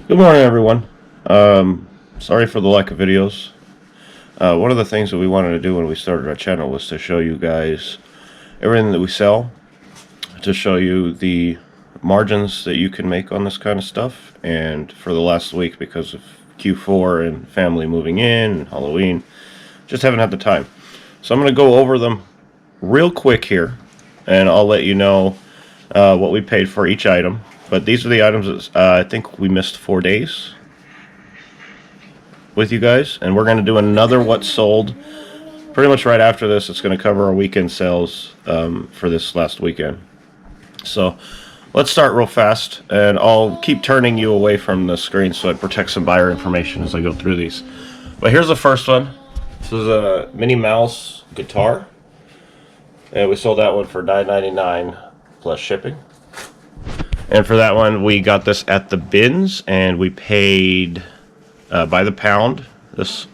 Good morning, everyone. Sorry for the lack of videos. One of the things that we wanted to do when we started our channel was to show you guys everything that we sell, to show you the margins that you can make on this kind of stuff. And for the last week, because of Q4 and family moving in and Halloween, just haven't had the time. So I'm going to go over them real quick here, and I'll let you know what we paid for each item. But these are the items that I think we missed 4 days with you guys, and we're going to do another what sold pretty much right after this. It's going to cover our weekend sales for this last weekend. So let's start real fast, and I'll keep turning you away from the screen so it protects some buyer information as I go through these. But here's the first one. This is a Minnie Mouse guitar, and we sold that one for $9.99 plus shipping. And for that one, we got this at the bins, and we paid by the pound. It was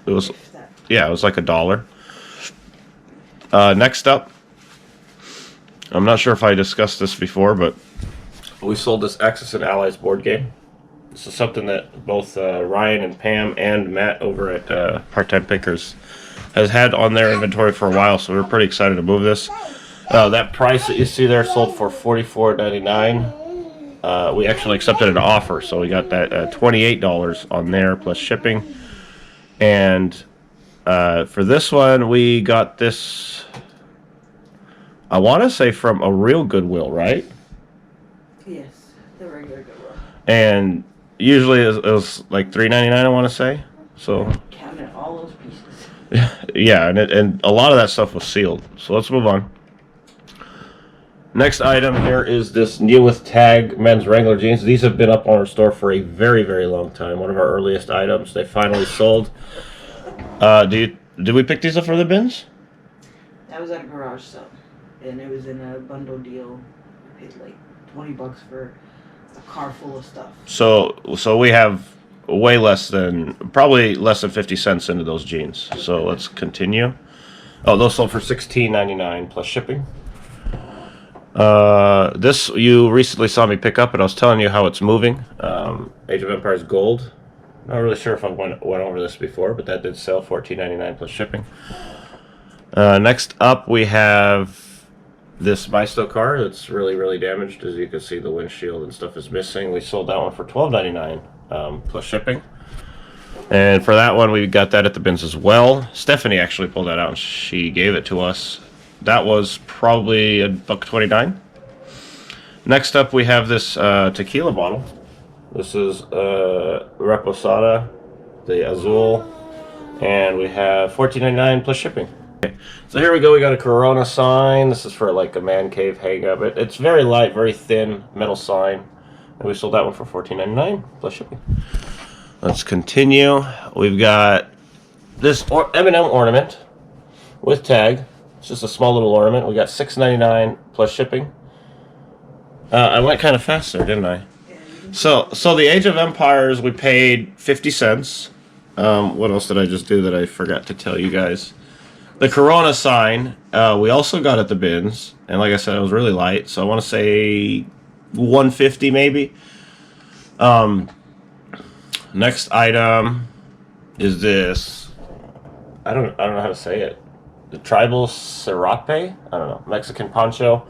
like $1. Next up, I'm not sure if I discussed this before, but we sold this Axis and Allies board game. This is something that both Ryan and Pam and Matt over at Part-Time Pickers has had on their inventory for a while, so we're pretty excited to move this. That price that you see there sold for $44.99. We actually accepted an offer, so we got that $28 on there plus shipping. And for this one, we got this, I want to say from a real Goodwill, right? Yes, the regular Goodwill. And usually it was like $3.99, I want to say. So Counted all those pieces. yeah, and a lot of that stuff was sealed. So let's move on. Next item here is this New with Tag men's Wrangler jeans. These have been up on our store for a very, very long time. One of our earliest items. They finally sold. Did we pick these up for the bins? That was at a garage sale, and it was in a bundle deal. We paid like $20 for a car full of stuff. So we have way less than, probably less than 50 cents into those jeans. So let's continue. Oh, those sold for $16.99 plus shipping. This you recently saw me pick up, and I was telling you how it's moving. Age of Empires Gold. Not really sure if I went over this before, but that did sell $14.99 plus shipping. Next up, we have this Maisto car. It's really, really damaged. As you can see, the windshield and stuff is missing. We sold that one for $12.99 plus shipping. And for that one, we got that at the bins as well. Stephanie actually pulled that out, and she gave it to us. That was probably $1.29. Next up, we have this tequila bottle. This is Reposada, the Azul, and we have $14.99 plus shipping. Okay. So here we go. We got a Corona sign. This is for like a man cave hang up. It's very light, very thin metal sign, and we sold that one for $14.99 plus shipping. Let's continue. We've got this M&M ornament with tag. It's just a small little ornament. We got $6.99 plus shipping. I went kind of fast there, didn't I? So the Age of Empires, we paid 50 cents. What else did I just do that I forgot to tell you guys? The Corona sign, we also got at the bins. And like I said, it was really light. So I want to say $150 maybe. Next item is this. I don't know how to say it. The Tribal Serape, I don't know, Mexican poncho.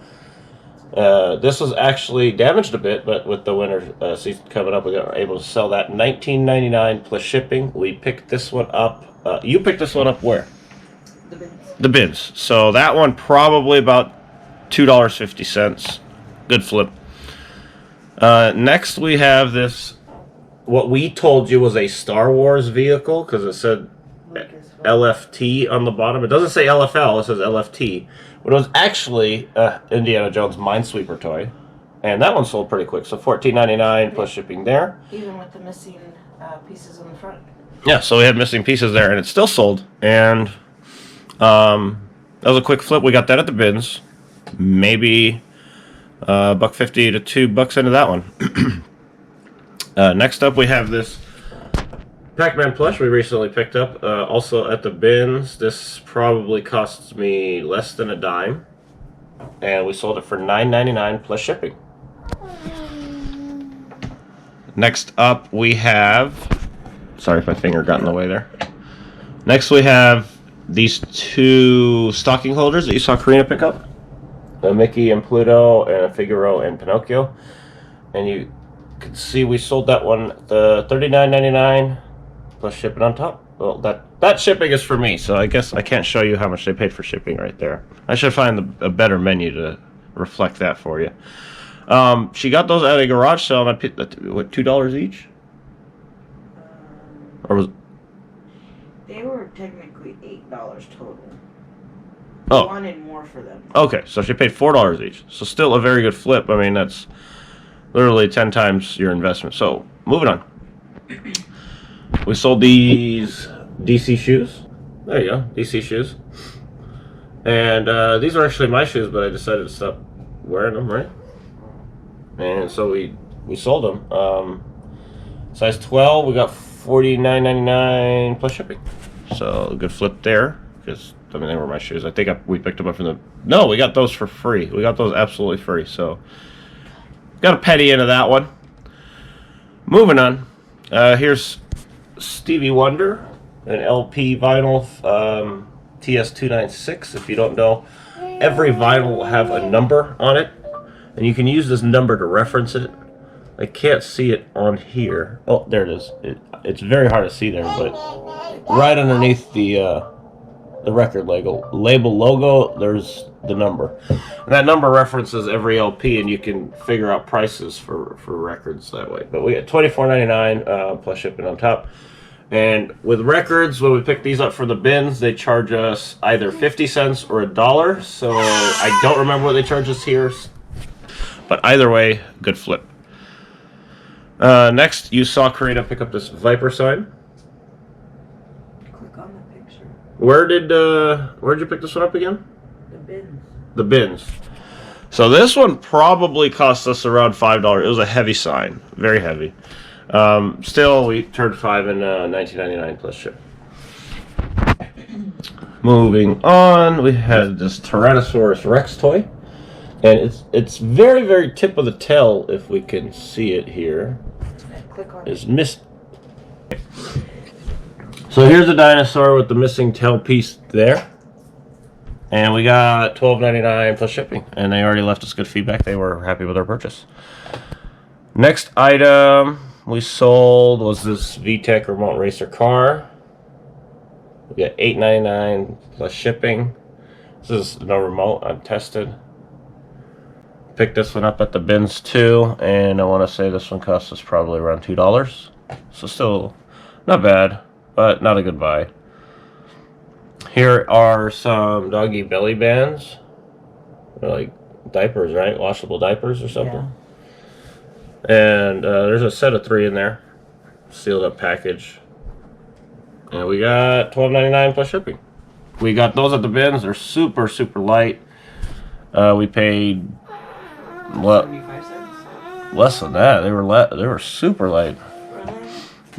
This was actually damaged a bit, but with the winter season coming up, we were able to sell that $19.99 plus shipping. We picked this one up. You picked this one up where? The bins. The bins. So that one probably about $2.50. Good flip. Next we have this, what we told you was a Star Wars vehicle, because it said LFT on the bottom. It doesn't say LFL, it says LFT. But it was actually Indiana Jones Minesweeper toy. And that one sold pretty quick. So $14.99 plus shipping there. Even with the missing pieces on the front. Yeah, so we had missing pieces there, and it still sold. And that was a quick flip. We got that at the bins. Maybe $1.50 to $2 into that one. Next up, we have this Pac-Man plush we recently picked up, also at the bins. This probably costs me less than a dime, and we sold it for $9.99 plus shipping. Next up, we have... Sorry if my finger got in the way there. Next, we have these two stocking holders that you saw Karina pick up. The Mickey and Pluto and Figaro and Pinocchio. And you can see we sold that one the $39.99 plus shipping on top. Well, that shipping is for me, so I guess I can't show you how much they paid for shipping right there. I should find a better menu to reflect that for you. She got those at a garage sale, and I paid, what, $2 each? Or was... They were technically $8 total. Oh. I wanted more for them. Okay, so she paid $4 each. So still a very good flip. I mean, that's literally 10 times your investment. So, moving on. We sold these DC shoes. There you go, DC shoes. And these are actually my shoes, but I decided to stop wearing them, right? And so we sold them. Size 12, we got $49.99 plus shipping. So a good flip there, because I mean they were my shoes. I think we picked them up from the... No, we got those for free. We got those absolutely free. So got a penny into that one. Moving on. Here's Stevie Wonder, an LP vinyl, TS296. If you don't know, every vinyl will have a number on it, and you can use this number to reference it. I can't see it on here. Oh, there it is. It's very hard to see there, but right underneath the record label logo, there's the number. And that number references every LP, and you can figure out prices for records that way. But we get $24.99 plus shipping on top. And with records, when we pick these up for the bins, they charge us either 50 cents or $1. So I don't remember what they charge us here. But either way, good flip. Next, you saw Karina pick up this Viper sign. Click on the picture. Where'd you pick this one up again? The bins. The bins. So this one probably cost us around $5. It was a heavy sign, very heavy. Still, we turned $5 in $19.99 plus ship. Moving on, we had this Tyrannosaurus Rex toy, and it's very, very tip of the tail, if we can see it here. Click on Is missed. So here's a dinosaur with the missing tail piece there, and we got $12.99 plus shipping, and they already left us good feedback. They were happy with our purchase. Next item we sold was this VTEC remote racer car. We got $8.99 plus shipping. This is no remote, untested. Picked this one up at the bins too, and I want to say this one cost us probably around $2. So still not bad, but not a good buy. Here are some doggy belly bands. They're like diapers, right? Washable diapers or something. Yeah. And there's a set of 3 in there. Sealed up package. And we got $12.99 plus shipping. We got those at the bins. They're super, super light. We paid what? 75 cents. Less than that. They were super light. Really?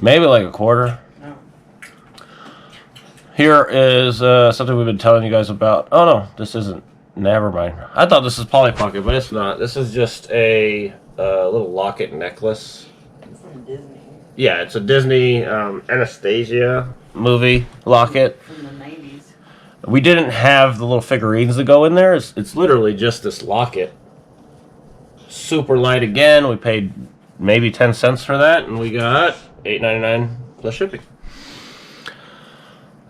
Maybe like a quarter. No. Here is something we've been telling you guys about. Oh no, this isn't. Never mind. I thought this was Polly Pocket, but it's not. This is just a little locket necklace. It's from Disney. Yeah, it's a Disney Anastasia movie locket. From the 90s. We didn't have the little figurines that go in there. It's literally just this locket. Super light again. We paid maybe 10 cents for that, and we got $8.99 plus shipping.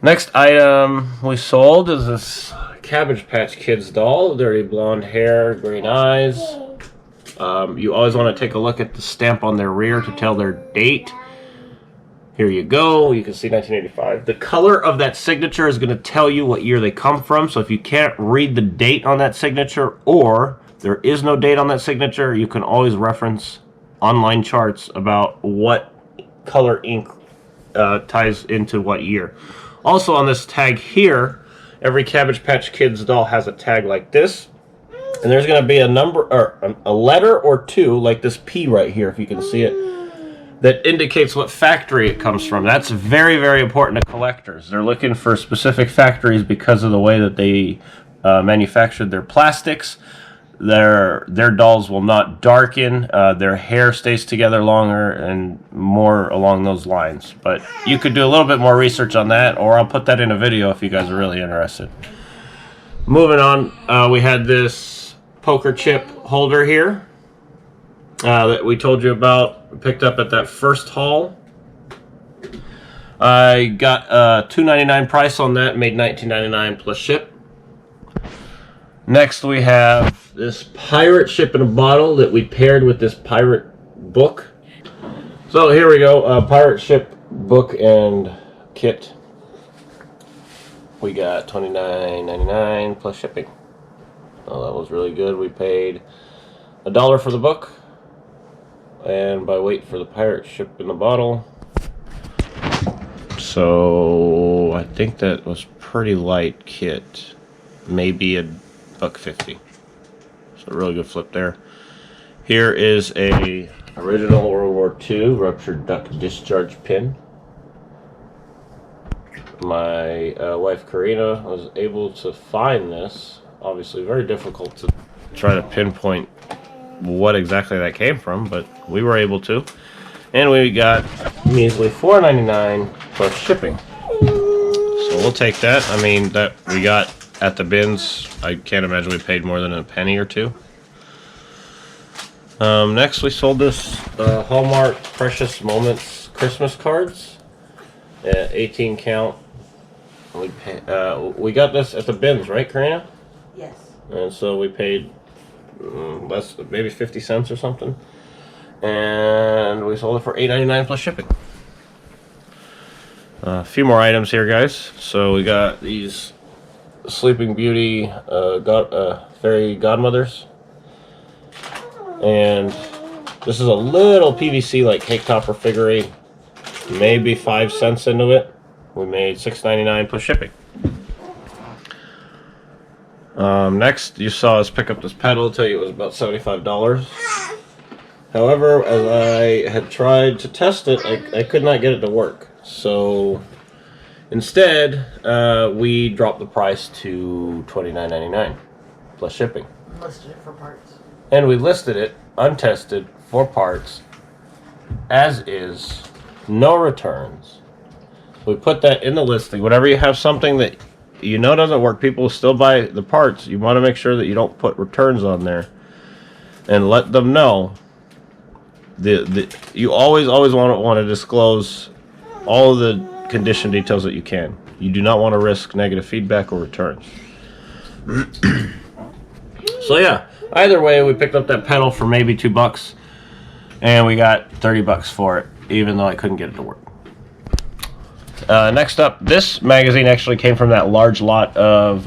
Next item we sold is this Cabbage Patch Kids doll. Dirty blonde hair, green eyes. You always want to take a look at the stamp on their rear to tell their date. Here you go. You can see 1985. The color of that signature is going to tell you what year they come from. So if you can't read the date on that signature, or there is no date on that signature, you can always reference online charts about what color ink ties into what year. Also on this tag here, every Cabbage Patch Kids doll has a tag like this. And there's going to be a number, or a letter or 2, like this P right here, if you can see it, that indicates what factory it comes from. That's very, very important to collectors. They're looking for specific factories because of the way that they manufactured their plastics. their dolls will not darken. Their hair stays together longer and more along those lines. But you could do a little bit more research on that, or I'll put that in a video if you guys are really interested. Moving on, we had this poker chip holder here that we told you about. Picked up at that first haul. I got a $2.99 price on that. Made $19.99 plus ship. Next, we have this pirate ship in a bottle that we paired with this pirate book. So here we go, pirate ship book and kit. We got $29.99 plus shipping. Oh, that was really good. We paid $1 for the book, and by weight for the pirate ship in the bottle. So I think that was pretty light kit, maybe $1.50. So a really good flip there. Here is a original World War II ruptured duct discharge pin. My wife Karina was able to find this. Obviously very difficult to try to pinpoint what exactly that came from, but we were able to. And we got measly $4.99 plus shipping. So we'll take that. I mean, that we got at the bins. I can't imagine we paid more than a penny or two. Next, we sold this Hallmark Precious Moments Christmas cards at 18 count. We got this at the bins, right, Karina? Yes. And so we paid less, maybe 50 cents or something. And we sold it for $8.99 plus shipping. A few more items here, guys. So we got these Sleeping Beauty fairy godmothers. And this is a little PVC like cake topper figurine. Maybe 5 cents into it. We made $6.99 plus shipping. Next, you saw us pick up this pedal. I'll tell you it was about $75. However, as I had tried to test it, I could not get it to work. So instead, we dropped the price to $29.99 plus shipping. Listed it for parts. And we listed it untested for parts, as is, no returns. We put that in the listing. Whenever you have something that you know doesn't work, people will still buy the parts. You want to make sure that you don't put returns on there, and let them know. You always want to disclose all of the condition details that you can. You do not want to risk negative feedback or returns. So yeah, either way, we picked up that pedal for maybe $2, and we got $30 for it, even though I couldn't get it to work. Next up, this magazine actually came from that large lot of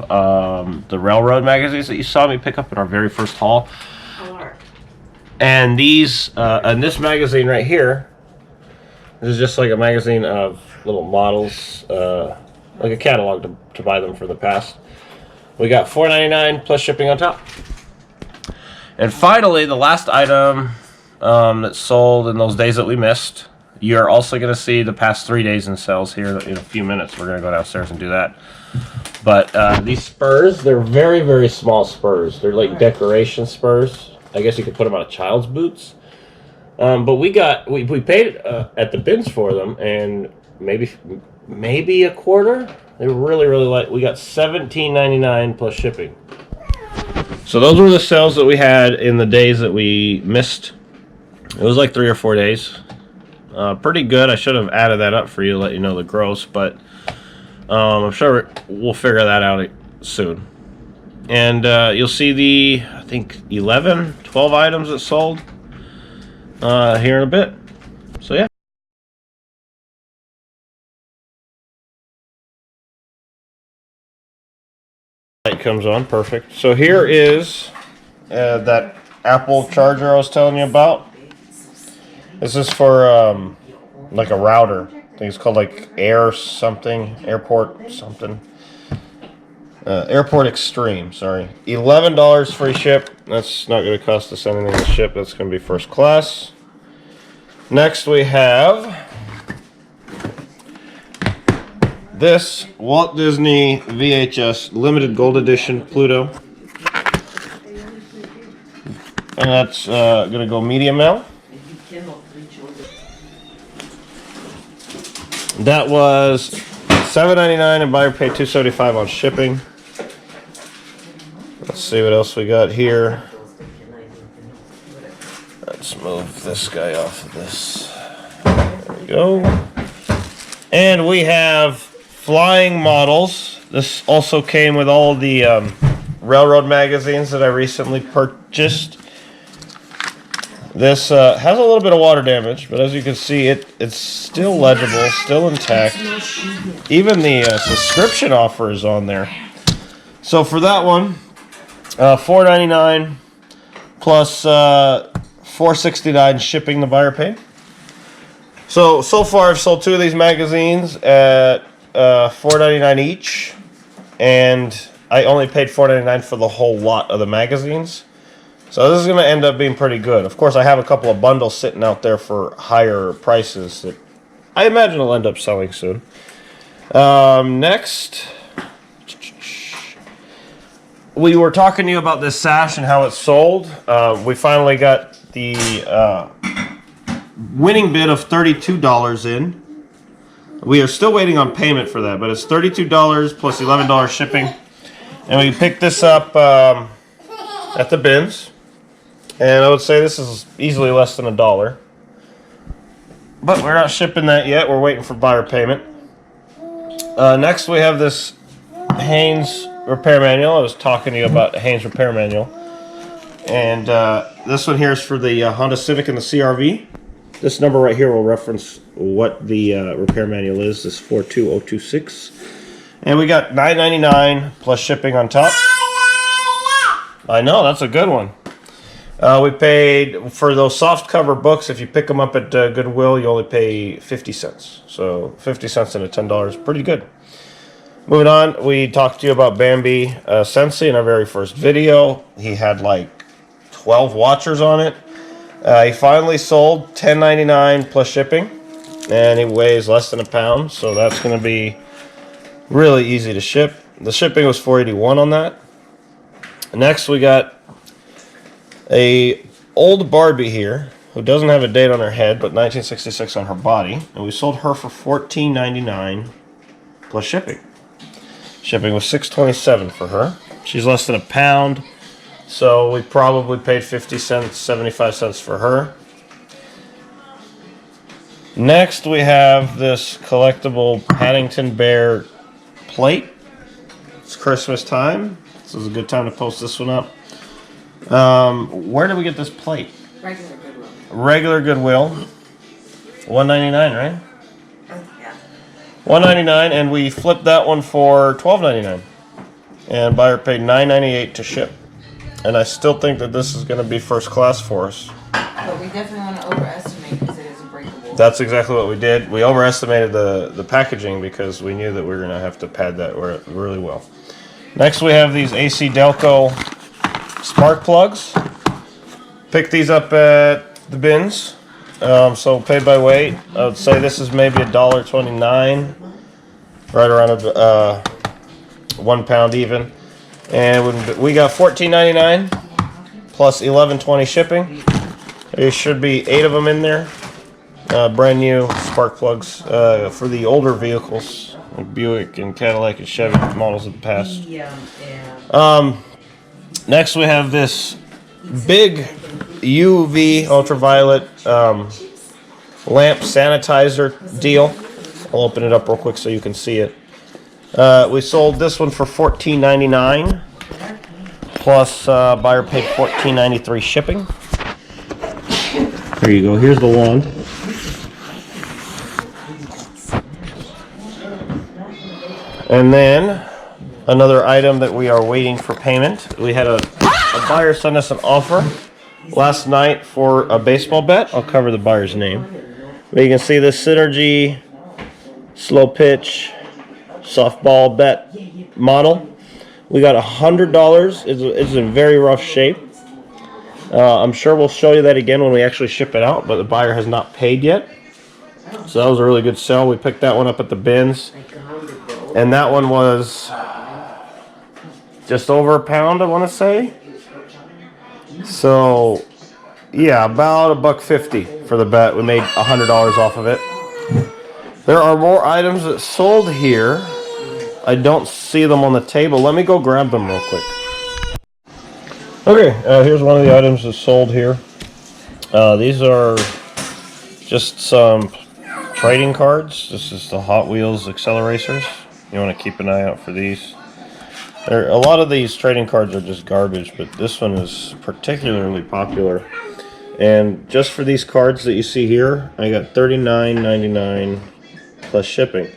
the railroad magazines that you saw me pick up in our very first haul. And these, and this magazine right here, this is just like a magazine of little models, like a catalog to buy them for the past. We got $4.99 plus shipping on top. And finally, the last item that sold in those days that we missed. You're also going to see the past 3 days in sales here in a few minutes. We're going to go downstairs and do that. But these spurs, they're very, very small spurs. They're like decoration spurs. I guess you could put them on a child's boots. But we paid at the bins for them, and maybe a quarter. They were really, really light. We got $17.99 plus shipping. So those were the sales that we had in the days that we missed. It was like 3 or 4 days. Pretty good. I should have added that up for you to let you know the gross, but I'm sure we'll figure that out soon. And you'll see the, I think, 12 items that sold here in a bit. So yeah. Light comes on, perfect. So here is that Apple charger I was telling you about. This is for like a router. I think it's called like Airport something. Airport Extreme, sorry. $11 free ship. That's not going to cost us anything to ship. That's going to be first class. Next we have this Walt Disney VHS Limited Gold Edition Pluto. and that's gonna go medium now. If you kindle 3 children. That was $7.99 and buyer paid $2.75 on shipping. Let's see what else we got here. Let's move this guy off of this. There we go. And we have flying models. This also came with all the railroad magazines that I recently purchased. This has a little bit of water damage, but as you can see, it's still legible, still intact. Even the subscription offer is on there. So for that one, $4.99 plus $4.69 shipping the buyer paid. So far I've sold 2 of these magazines at $4.99 each, and I only paid $4.99 for the whole lot of the magazines. So this is going to end up being pretty good. Of course, I have a couple of bundles sitting out there for higher prices that I imagine will end up selling soon. Next, we were talking to you about this sash and how it's sold. We finally got the winning bid of $32 in. We are still waiting on payment for that, but it's $32 plus $11 shipping. And we picked this up at the bins. And I would say this is easily less than $1. But we're not shipping that yet. We're waiting for buyer payment. Next, we have this Haynes repair manual. I was talking to you about the Haynes repair manual. And this one here is for the Honda Civic and the CR-V. This number right here will reference what the repair manual is. This 42026. And we got $9.99 plus shipping on top. I know, that's a good one. We paid for those soft cover books. If you pick them up at Goodwill, you only pay 50 cents. So 50 cents into $10, pretty good. Moving on, we talked to you about Bambi Sensei in our very first video. He had like 12 watchers on it. He finally sold $10.99 plus shipping, and he weighs less than a pound, so that's going to be really easy to ship. The shipping was $4.81 on that. Next, we got a old Barbie here who doesn't have a date on her head, but 1966 on her body, and we sold her for $14.99 plus shipping. Shipping was $6.27 for her. She's less than a pound, so we probably paid 50 cents, 75 cents for her. Next, we have this collectible Paddington Bear plate. It's Christmas time. This is a good time to post this one up. Where did we get this plate? Regular Goodwill. Regular Goodwill. $1.99, right? Yeah. $1.99, and we flipped that one for $12.99. And buyer paid $9.98 to ship. And I still think that this is going to be first class for us. But we definitely want to overestimate because it is breakable. That's exactly what we did. We overestimated the packaging because we knew that we were going to have to pad that really well. Next, we have these AC Delco spark plugs. Picked these up at the bins. So paid by weight. I would say this is maybe $1.29, right around 1 pound even. And we got $14.99 plus $11.20 shipping. There should be 8 of them in there. Brand new spark plugs for the older vehicles, like Buick and Cadillac and Chevy models of the past. Next, we have this big UV ultraviolet lamp sanitizer deal. I'll open it up real quick so you can see it. We sold this one for $14.99 plus buyer paid $14.93 shipping. There you go. Here's the wand. And then another item that we are waiting for payment. We had a buyer send us an offer last night for a baseball bet. I'll cover the buyer's name. But you can see this Synergy slow pitch softball bet model. We got $100. It's in very rough shape. I'm sure we'll show you that again when we actually ship it out, but the buyer has not paid yet. So that was a really good sell. We picked that one up at the bins. And that one was just over a pound, I want to say. So, yeah, about $1.50 for the bet. We made $100 off of it. There are more items that sold here. I don't see them on the table. Let me go grab them real quick. Okay, here's one of the items that's sold here. These are just some trading cards. This is the Hot Wheels Acceleracers. You want to keep an eye out for these. A lot of these trading cards are just garbage, but this one is particularly popular. And just for these cards that you see here, I got $39.99 plus shipping.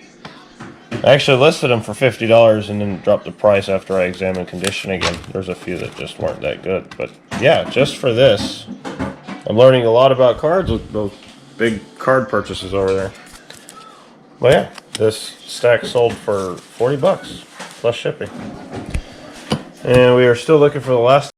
I actually listed them for $50 and then dropped the price after I examined condition again. There's a few that just weren't that good, but yeah, just for this, I'm learning a lot about cards with those big card purchases over there. But yeah, this stack sold for $40 plus shipping. And we are still looking for the last